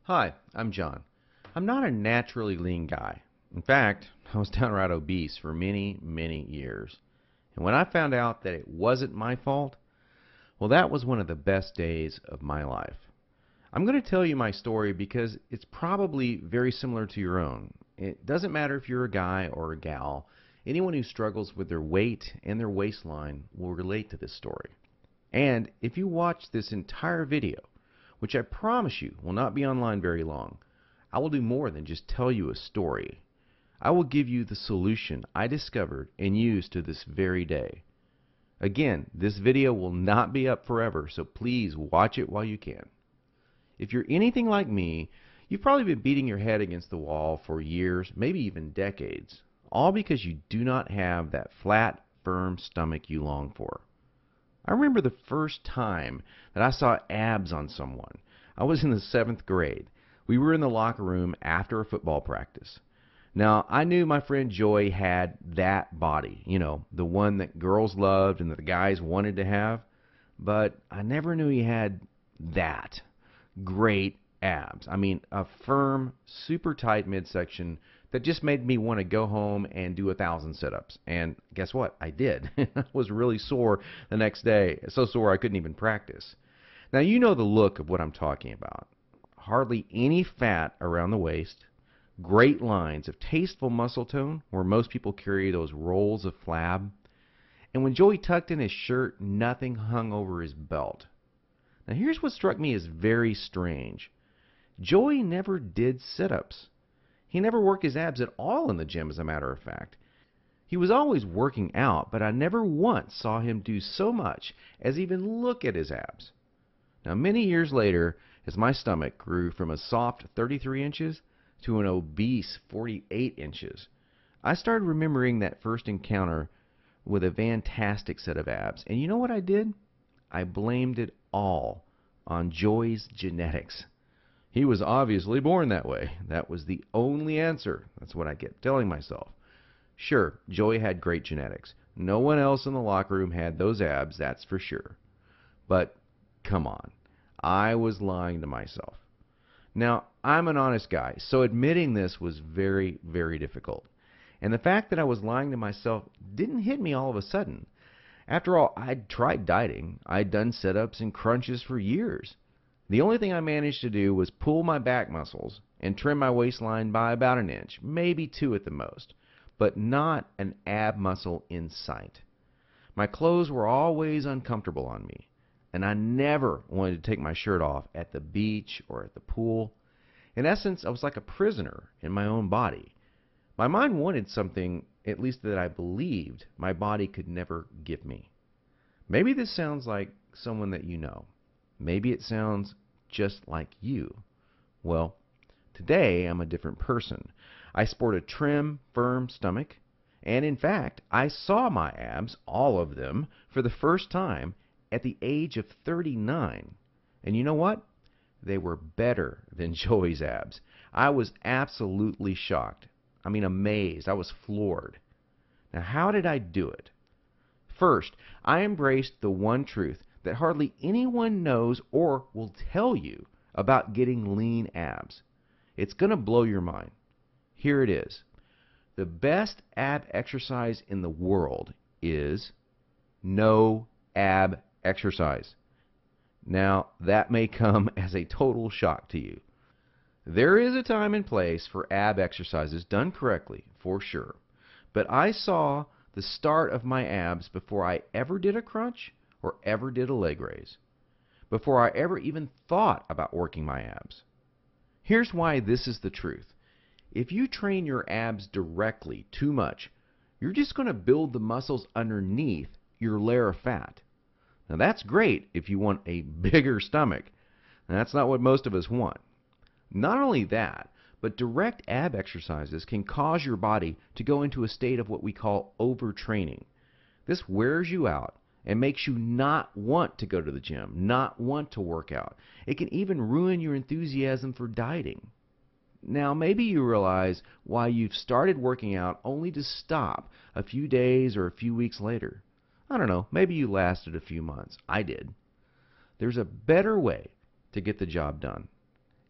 Hi, I'm John. I'm not a naturally lean guy. In fact, I was downright obese for many, many years. And when I found out that it wasn't my fault, well, that was one of the best days of my life. I'm going to tell you my story because it's probably very similar to your own. It doesn't matter if you're a guy or a gal, anyone who struggles with their weight and their waistline will relate to this story. And if you watch this entire video, which I promise you will not be online very long, I will do more than just tell you a story. I will give you the solution I discovered and use to this very day. Again, this video will not be up forever, so please watch it while you can. If you're anything like me, you've probably been beating your head against the wall for years, maybe even decades, all because you do not have that flat, firm stomach you long for. I remember the first time that I saw abs on someone. I was in the 7th grade. We were in the locker room after a football practice. Now, I knew my friend Joy had that body, the one that girls loved and that the guys wanted to have, but I never knew he had that great abs. I mean, a firm, super tight midsection that just made me want to go home and do 1,000 sit-ups. And guess what? I did. I was really sore the next day, so sore I couldn't even practice. Now, you know the look of what I'm talking about. Hardly any fat around the waist, great lines of tasteful muscle tone where most people carry those rolls of flab. And when Joey tucked in his shirt, nothing hung over his belt. Now, here's what struck me as very strange. Joey never did sit-ups. He never worked his abs at all in the gym, as a matter of fact. He was always working out, but I never once saw him do so much as even look at his abs. Now, many years later, as my stomach grew from a soft 33 inches to an obese 48 inches, I started remembering that first encounter with a fantastic set of abs. And you know what I did? I blamed it all on Joey's genetics. He was obviously born that way. That was the only answer. That's what I kept telling myself. Sure, Joey had great genetics. No one else in the locker room had those abs, that's for sure. But come on, I was lying to myself. Now, I'm an honest guy, so admitting this was very, very difficult. And the fact that I was lying to myself didn't hit me all of a sudden. After all, I'd tried dieting. I'd done sit-ups and crunches for years. The only thing I managed to do was pull my back muscles and trim my waistline by about an inch, maybe 2 at the most, but not an ab muscle in sight. My clothes were always uncomfortable on me, and I never wanted to take my shirt off at the beach or at the pool. In essence, I was like a prisoner in my own body. My mind wanted something, at least that I believed, my body could never give me. Maybe this sounds like someone that you know. Maybe it sounds just like you. Well, today I'm a different person. I sport a trim, firm stomach, and in fact, I saw my abs, all of them, for the first time at the age of 39. And you know what? They were better than Joey's abs. I was absolutely shocked. I mean, amazed. I was floored. Now, how did I do it? First, I embraced the one truth that hardly anyone knows or will tell you about getting lean abs. It's going to blow your mind. Here it is. The best ab exercise in the world is no ab exercise. Now, that may come as a total shock to you. There is a time and place for ab exercises done correctly, for sure. But I saw the start of my abs before I ever did a crunch or ever did a leg raise, before I ever even thought about working my abs. Here's why this is the truth. If you train your abs directly too much, you're just going to build the muscles underneath your layer of fat. Now that's great if you want a bigger stomach. And that's not what most of us want. Not only that, but direct ab exercises can cause your body to go into a state of what we call overtraining. This wears you out and makes you not want to go to the gym, not want to work out. It can even ruin your enthusiasm for dieting. Now, maybe you realize why you've started working out only to stop a few days or a few weeks later. I don't know, maybe you lasted a few months. I did. There's a better way to get the job done.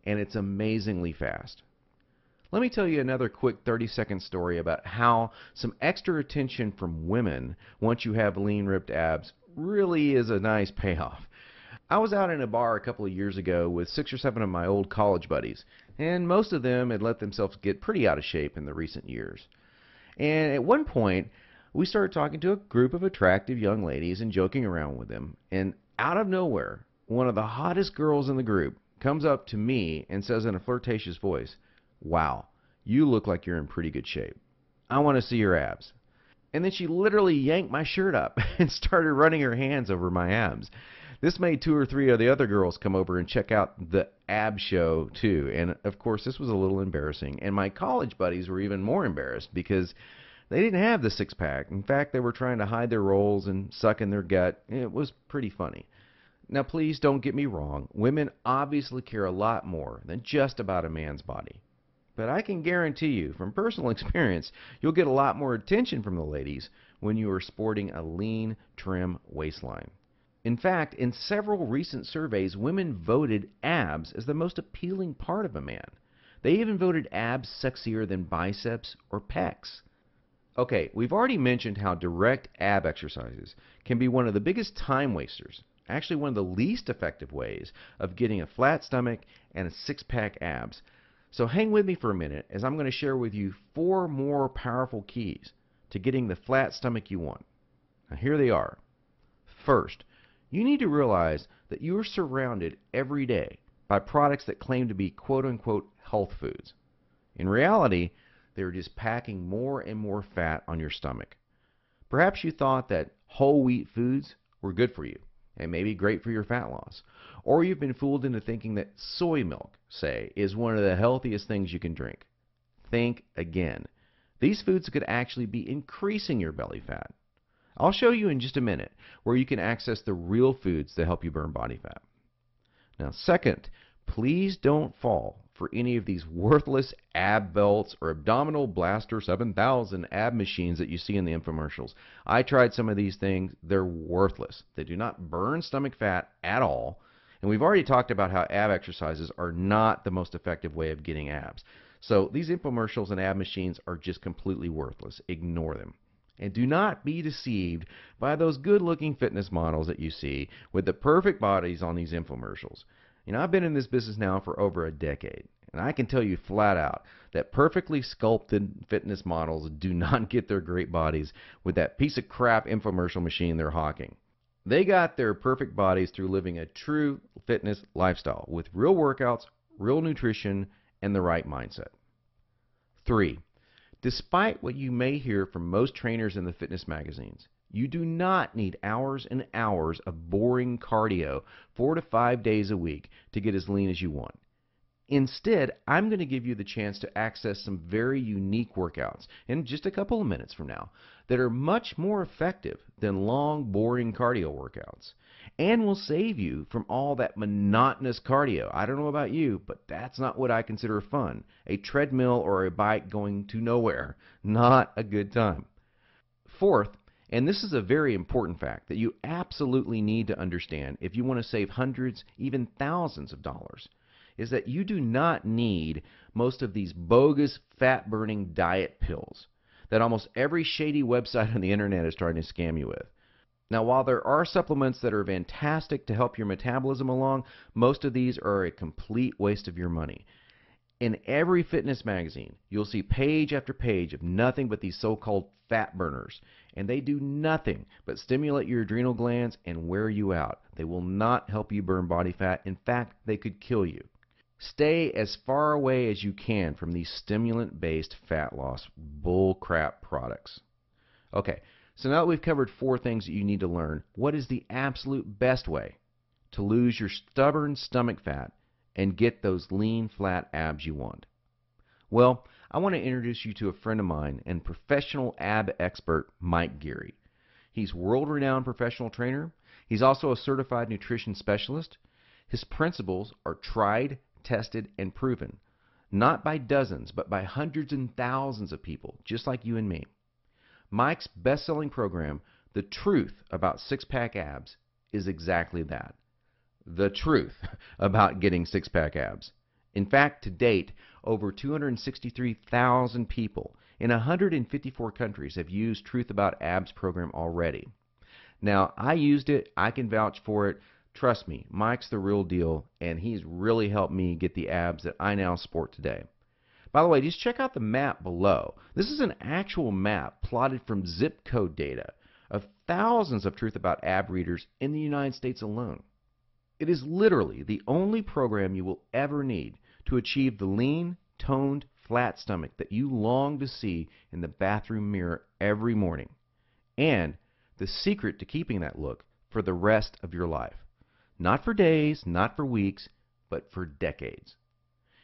and it's amazingly fast. Let me tell you another quick 30-second story about how some extra attention from women once you have lean, ripped abs really is a nice payoff. I was out in a bar a couple of years ago with 6 or 7 of my old college buddies, and most of them had let themselves get pretty out of shape in the recent years. And at one point, we started talking to a group of attractive young ladies and joking around with them, and out of nowhere, one of the hottest girls in the group comes up to me and says in a flirtatious voice, "Wow, you look like you're in pretty good shape. I want to see your abs." And then she literally yanked my shirt up and started running her hands over my abs. This made 2 or 3 of the other girls come over and check out the ab show too. And of course, this was a little embarrassing. And my college buddies were even more embarrassed because they didn't have the six-pack. In fact, they were trying to hide their rolls and suck in their gut. It was pretty funny. Now, please don't get me wrong. Women obviously care a lot more than just about a man's body. But I can guarantee you, from personal experience, you'll get a lot more attention from the ladies when you are sporting a lean, trim waistline. In fact, in several recent surveys, women voted abs as the most appealing part of a man. They even voted abs sexier than biceps or pecs. Okay, we've already mentioned how direct ab exercises can be one of the biggest time wasters, actually one of the least effective ways of getting a flat stomach and a six-pack abs. So hang with me for a minute as I'm going to share with you 4 more powerful keys to getting the flat stomach you want. Now here they are. First, you need to realize that you are surrounded every day by products that claim to be quote-unquote health foods. In reality, they're just packing more and more fat on your stomach. Perhaps you thought that whole wheat foods were good for you and maybe great for your fat loss. Or you've been fooled into thinking that soy milk, say, is one of the healthiest things you can drink. Think again. These foods could actually be increasing your belly fat. I'll show you in just a minute where you can access the real foods that help you burn body fat. Now, second, please don't fall for any of these worthless ab belts or abdominal blaster 7000 ab machines that you see in the infomercials. I tried some of these things. They're worthless. They do not burn stomach fat at all. And we've already talked about how ab exercises are not the most effective way of getting abs. So these infomercials and ab machines are just completely worthless. Ignore them. And do not be deceived by those good-looking fitness models that you see with the perfect bodies on these infomercials. You know, I've been in this business now for over a decade, and I can tell you flat out that perfectly sculpted fitness models do not get their great bodies with that piece of crap infomercial machine they're hawking. They got their perfect bodies through living a true fitness lifestyle with real workouts, real nutrition, and the right mindset. 3. Despite what you may hear from most trainers in the fitness magazines, you do not need hours and hours of boring cardio 4 to 5 days a week to get as lean as you want. Instead, I'm going to give you the chance to access some very unique workouts in just a couple of minutes from now that are much more effective than long, boring cardio workouts and will save you from all that monotonous cardio. I don't know about you, but that's not what I consider fun. A treadmill or a bike going to nowhere. Not a good time. Fourth, and this is a very important fact that you absolutely need to understand if you want to save hundreds, even thousands of dollars, is that you do not need most of these bogus fat-burning diet pills that almost every shady website on the internet is trying to scam you with. Now, while there are supplements that are fantastic to help your metabolism along, most of these are a complete waste of your money. In every fitness magazine, you'll see page after page of nothing but these so-called fat burners, and they do nothing but stimulate your adrenal glands and wear you out. They will not help you burn body fat. In fact, they could kill you. Stay as far away as you can from these stimulant-based fat loss bullcrap products. Okay, so now that we've covered 4 things that you need to learn, what is the absolute best way to lose your stubborn stomach fat and get those lean, flat abs you want? Well, I want to introduce you to a friend of mine and professional ab expert, Mike Geary. He's world-renowned professional trainer. He's also a certified nutrition specialist. His principles are tried, tested, and proven, not by dozens, but by hundreds and thousands of people, just like you and me. Mike's best-selling program, The Truth About Six-Pack Abs, is exactly that. The truth about getting six-pack abs. In fact, to date, over 263,000 people in 154 countries have used Truth About Abs program already. Now, I used it. I can vouch for it. Trust me, Mike's the real deal, and he's really helped me get the abs that I now sport today. By the way, just check out the map below. This is an actual map plotted from zip code data of thousands of Truth About Ab readers in the United States alone. It is literally the only program you will ever need to achieve the lean, toned, flat stomach that you long to see in the bathroom mirror every morning. And the secret to keeping that look for the rest of your life. Not for days, not for weeks, but for decades.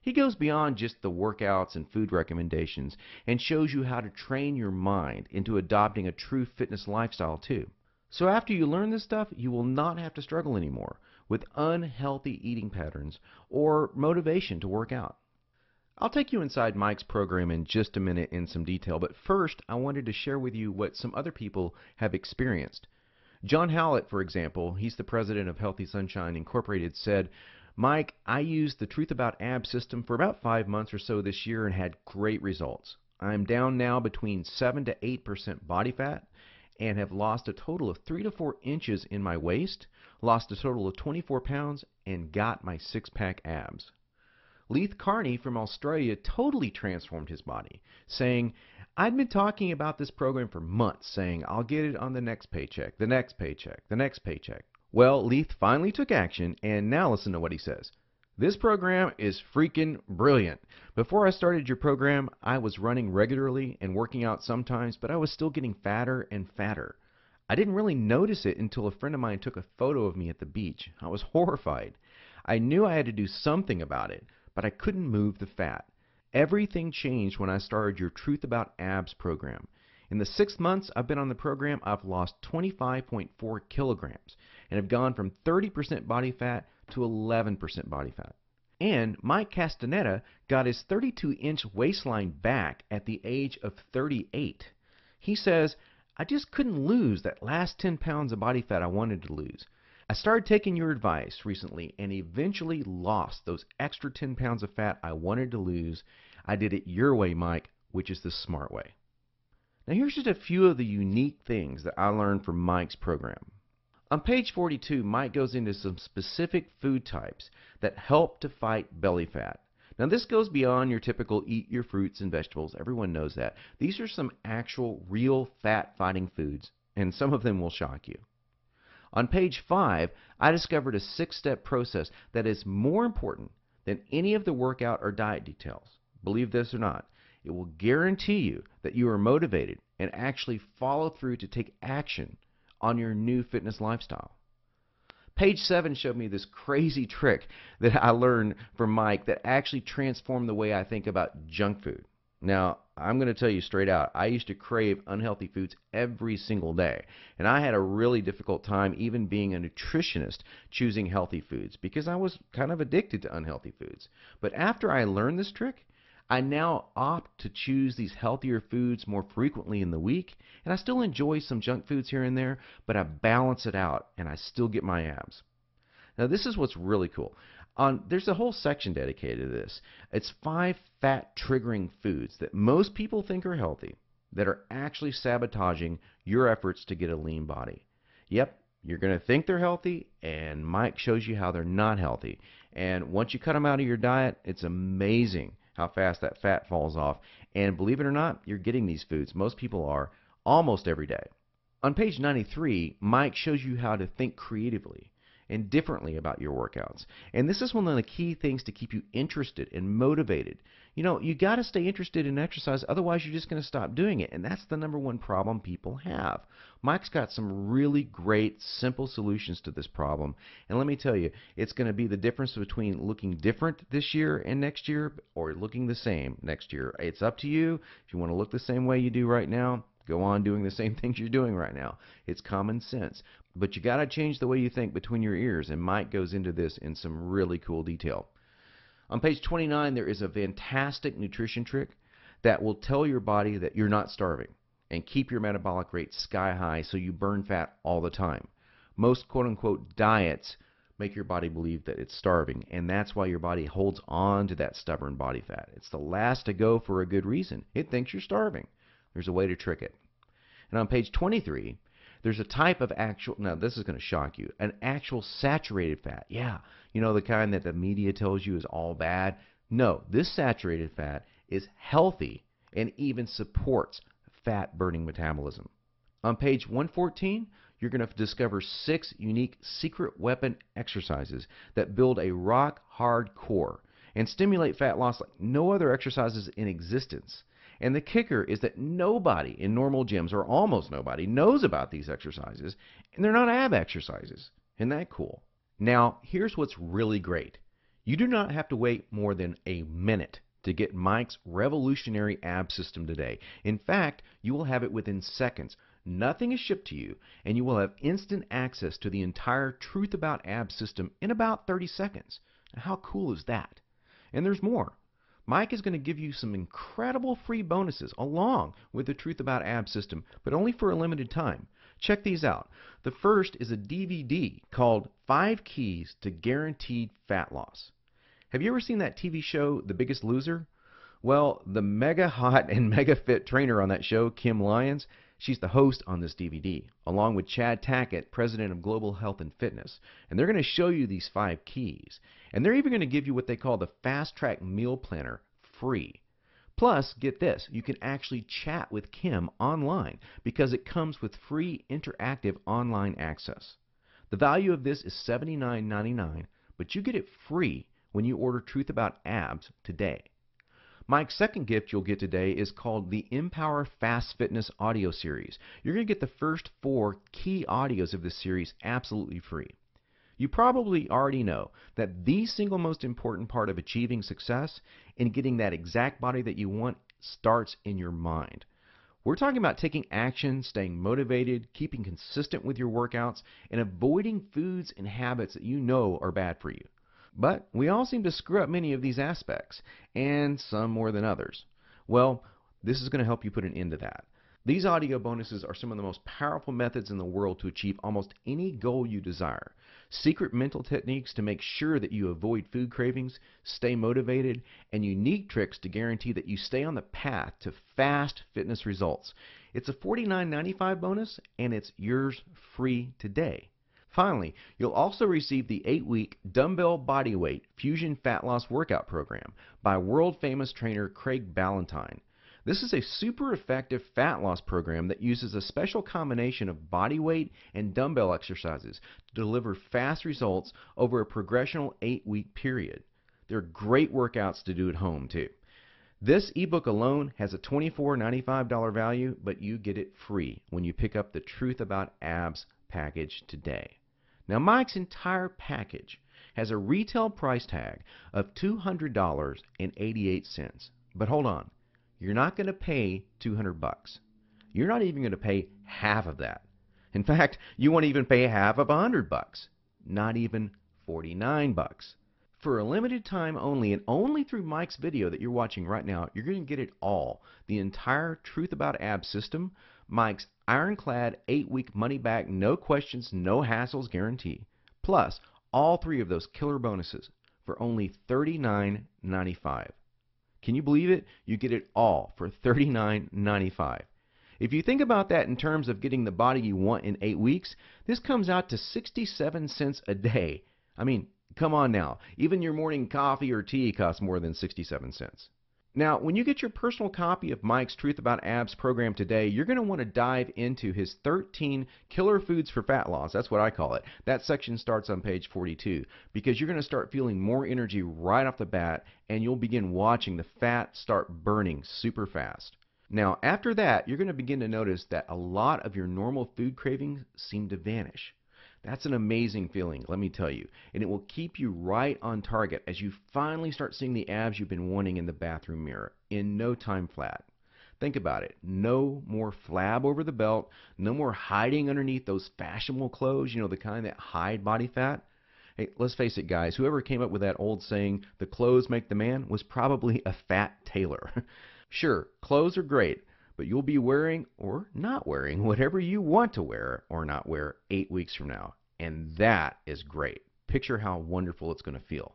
He goes beyond just the workouts and food recommendations and shows you how to train your mind into adopting a true fitness lifestyle too. So after you learn this stuff, you will not have to struggle anymore with unhealthy eating patterns or motivation to work out. I'll take you inside Mike's program in just a minute in some detail, but first I wanted to share with you what some other people have experienced. John Howlett, for example, he's the president of Healthy Sunshine Incorporated, said, "Mike, I used the Truth About Abs system for about 5 months or so this year and had great results. I'm down now between 7 to 8% body fat and have lost a total of 3 to 4 inches in my waist, lost a total of 24 pounds, and got my six-pack abs." Leith Carney from Australia totally transformed his body, saying, "I'd been talking about this program for months, saying I'll get it on the next paycheck, the next paycheck, the next paycheck." Well, Leith finally took action, and now listen to what he says. "This program is freaking brilliant. Before I started your program, I was running regularly and working out sometimes, but I was still getting fatter and fatter. I didn't really notice it until a friend of mine took a photo of me at the beach. I was horrified. I knew I had to do something about it, but I couldn't move the fat. Everything changed when I started your Truth About Abs program. In the 6 months I've been on the program, I've lost 25.4 kilograms and have gone from 30% body fat to 11% body fat." And Mike Castaneda got his 32-inch waistline back at the age of 38. He says, "I just couldn't lose that last 10 pounds of body fat I wanted to lose. I started taking your advice recently and eventually lost those extra 10 pounds of fat I wanted to lose. I did it your way, Mike, which is the smart way." Now here's just a few of the unique things that I learned from Mike's program. On page 42, Mike goes into some specific food types that help to fight belly fat. Now this goes beyond your typical eat your fruits and vegetables. Everyone knows that. These are some actual real fat-fighting foods, and some of them will shock you. On page 5, I discovered a 6-step process that is more important than any of the workout or diet details. Believe this or not, it will guarantee you that you are motivated and actually follow through to take action on your new fitness lifestyle. Page 7 showed me this crazy trick that I learned from Mike that actually transformed the way I think about junk food. Now, I'm going to tell you straight out, I used to crave unhealthy foods every single day, and I had a really difficult time even being a nutritionist choosing healthy foods because I was kind of addicted to unhealthy foods. But after I learned this trick, I now opt to choose these healthier foods more frequently in the week, and I still enjoy some junk foods here and there, but I balance it out and I still get my abs. Now this is what's really cool. There's a whole section dedicated to this. It's 5 fat-triggering foods that most people think are healthy that are actually sabotaging your efforts to get a lean body. Yep, you're going to think they're healthy, and Mike shows you how they're not healthy. And once you cut them out of your diet, it's amazing how fast that fat falls off. And believe it or not, you're getting these foods, most people are, almost every day. On page 93, Mike shows you how to think creatively and differently about your workouts. And this is one of the key things to keep you interested and motivated. You know, you got to stay interested in exercise, otherwise you're just going to stop doing it. And that's the #1 problem people have. Mike's got some really great, simple solutions to this problem. And let me tell you, it's going to be the difference between looking different this year and next year or looking the same next year. It's up to you. If you want to look the same way you do right now, go on doing the same things you're doing right now. It's common sense. But you got to change the way you think between your ears, and Mike goes into this in some really cool detail. On page 29, there is a fantastic nutrition trick that will tell your body that you're not starving and keep your metabolic rate sky high so you burn fat all the time. Most quote-unquote diets make your body believe that it's starving, and that's why your body holds on to that stubborn body fat. It's the last to go for a good reason. It thinks you're starving. There's a way to trick it. And on page 23, there's a type of actual, now this is going to shock you, an actual saturated fat. Yeah, you know, the kind that the media tells you is all bad. No, this saturated fat is healthy and even supports fat burning metabolism. On page 114, you're going to discover 6 unique secret weapon exercises that build a rock hard core and stimulate fat loss like no other exercises in existence. And the kicker is that nobody in normal gyms, or almost nobody, knows about these exercises, and they're not ab exercises. Isn't that cool? Now, here's what's really great. You do not have to wait more than a minute to get Mike's revolutionary ab system today. In fact, you will have it within seconds. Nothing is shipped to you, and you will have instant access to the entire Truth About Abs system in about 30 seconds. Now, how cool is that? And there's more. Mike is going to give you some incredible free bonuses along with the Truth About Abs system, but only for a limited time. Check these out. The first is a DVD called 5 Keys to Guaranteed Fat Loss. Have you ever seen that TV show, The Biggest Loser? Well, the mega hot and mega fit trainer on that show, Kim Lyons, she's the host on this DVD, along with Chad Tackett, president of Global Health and Fitness. And they're going to show you these 5 keys. And they're even going to give you what they call the Fast Track Meal Planner free. Plus, get this, you can actually chat with Kim online because it comes with free interactive online access. The value of this is $79.99, but you get it free when you order Truth About Abs today. Mike's second gift you'll get today is called the Empower Fast Fitness audio series. You're going to get the first 4 key audios of this series absolutely free. You probably already know that the single most important part of achieving success in getting that exact body that you want starts in your mind. We're talking about taking action, staying motivated, keeping consistent with your workouts, and avoiding foods and habits that you know are bad for you. But we all seem to screw up many of these aspects, and some more than others. Well, this is going to help you put an end to that. These audio bonuses are some of the most powerful methods in the world to achieve almost any goal you desire. Secret mental techniques to make sure that you avoid food cravings, stay motivated, and unique tricks to guarantee that you stay on the path to fast fitness results. It's a $49.95 bonus, and it's yours free today. Finally, you'll also receive the 8-week Dumbbell Bodyweight Fusion Fat Loss Workout Program by world-famous trainer Craig Ballantyne. This is a super effective fat loss program that uses a special combination of body weight and dumbbell exercises to deliver fast results over a progressional 8-week period. They're great workouts to do at home, too. This ebook alone has a $24.95 value, but you get it free when you pick up the Truth About Abs package today. Now, Mike's entire package has a retail price tag of $200.88. But hold on, you're not going to pay $200. You're not even going to pay half of that. In fact, you won't even pay half of $100. Not even $49. For a limited time only, and only through Mike's video that you're watching right now, you're going to get it all. The entire Truth About Abs system, Mike's ironclad 8-week money-back, no questions, no hassles guarantee, plus all 3 of those killer bonuses for only $39.95. Can you believe it? You get it all for $39.95. If you think about that in terms of getting the body you want in 8 weeks, this comes out to 67 cents a day. I mean, come on now. Even your morning coffee or tea costs more than 67 cents. Now, when you get your personal copy of Mike's Truth About Abs program today, you're going to want to dive into his 13 killer foods for fat loss. That's what I call it. That section starts on page 42 because you're going to start feeling more energy right off the bat, and you'll begin watching the fat start burning super fast. Now, after that, you're going to begin to notice that a lot of your normal food cravings seem to vanish. That's an amazing feeling, let me tell you, and it will keep you right on target as you finally start seeing the abs you've been wanting in the bathroom mirror in no time flat. Think about it. No more flab over the belt, no more hiding underneath those fashionable clothes, you know, the kind that hide body fat. Hey, let's face it, guys, whoever came up with that old saying, the clothes make the man, was probably a fat tailor. Sure, clothes are great, but you'll be wearing or not wearing whatever you want to wear or not wear 8 weeks from now. And that is great. picture how wonderful it's going to feel.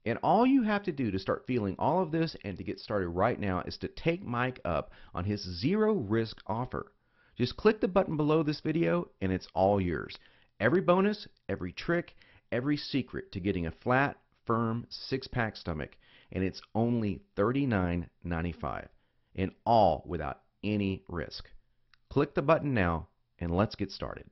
And all you have to do to start feeling all of this and to get started right now is to take Mike up on his zero risk offer. Just click the button below this video and it's all yours. Every bonus, every trick, every secret to getting a flat, firm, six-pack stomach, and it's only $39.95, and all without any risk. Click the button now and let's get started.